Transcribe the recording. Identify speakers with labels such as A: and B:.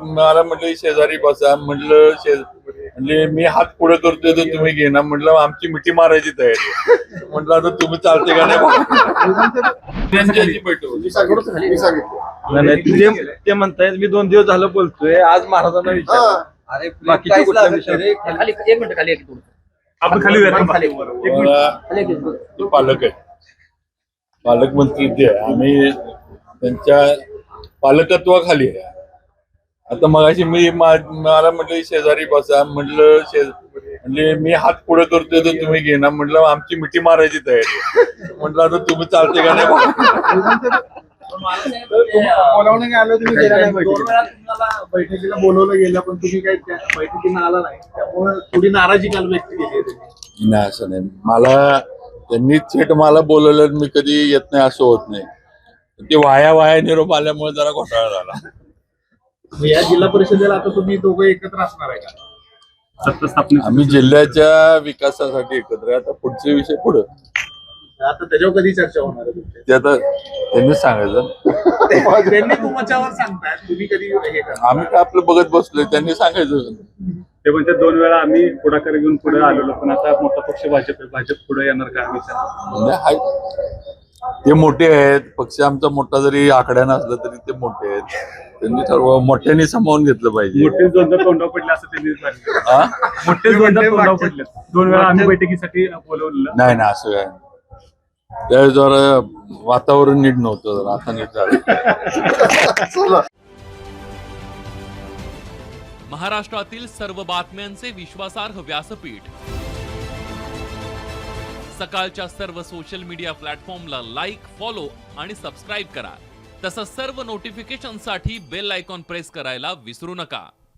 A: मला म्हटलं शेजारी बसा, म्हणजे मी हात पुढे करतोय तर तुम्ही घेणार, म्हटलं आमची मिठी मारायची तयारी आहे. म्हटलं आता तुम्ही चालते का नाही त्यांच्याची बैठक
B: नाही, ते म्हणतायत मी 2 दिवस झालं बोलतोय, आज महाराजांना विचार.
C: अरे
B: बाकीचे कुठल्या विषय?
C: खाली एक मिनिट खाली
D: आपण खाली
A: ते पालक आहे, पालकमंत्री ते आहे, आम्ही त्यांच्या पालकत्वाखाली आहे. आता मगाशी मला म्हटलं शेजारी बसा, म्हणजे मी हात पुढे करतोय तर तुम्ही घेणार, म्हटलं आमची मिठी मारायची तयारी आहे. म्हटलं आता तुम्ही चालते का नाही
D: बोलावणं आलं, तुम्ही गेला नाही बैठकीला बोलवलं गेलं, पण तुम्ही काही त्या बैठकीला आला नाही, त्यामुळे थोडी नाराजी काल व्यक्त केली आहे.
A: नाही असं नाही, मला त्यांनी थेट मला बोलवलं, मी कधी येत नाही असं होत नाही. ते वाया निरोप आल्यामुळे जरा घोटाळा झाला.
D: या जिल्हा परिषदेला आता तुम्ही दोघं एकत्र असणार आहे का?
B: सत्ता स्थापना
A: आम्ही जिल्ह्याच्या विकासासाठी एकत्र आहे. आता पुढचे विषय पुढे
D: आता त्याच्यावर कधी चर्चा होणार आहे तुमची?
A: ते आता त्यांनीच सांगायचं.
D: त्यांनी तुमच्यावर सांगतायत, तुम्ही कधी हे करा.
A: आम्ही काय आपलं बघत बसलोय, त्यांनी सांगायचं.
B: ते म्हणतात 2 वेळा आम्ही पुढाकार घेऊन पुढे आलेलो, पण आता मोठा पक्ष भाजप आहे, भाजप पुढे येणार का विचार?
A: म्हणजे ते मोठे आहेत, पक्ष आमचा मोठा जरी आकड्या नसला तरी ते मोठे आहेत. त्यांनी सर्व मोठ्याने सामावून घेतलं पाहिजे.
B: मोठे द्वंद्व तोंडावर पडले असं त्यांनी सांगितलं.
A: हा?
B: मोठे द्वंद्व तोंडावर पडले, 2 वेळा आम्ही बैठकीसाठी बोलवलेलं.
A: नाही ना, असं काय त्या जरा वातावरण नीट नव्हतं, जरा आता नीट झालं.
E: महाराष्ट्रातील सर्व बातम्यांचे विश्वासार्ह व्यासपीठ, सकाळच्या सर्व सोशल मीडिया प्लॅटफॉर्मला लाईक, फॉलो आणि सबस्क्राईब करा. तसंच सर्व नोटिफिकेशनसाठी बेल आयकॉन प्रेस करायला विसरू नका.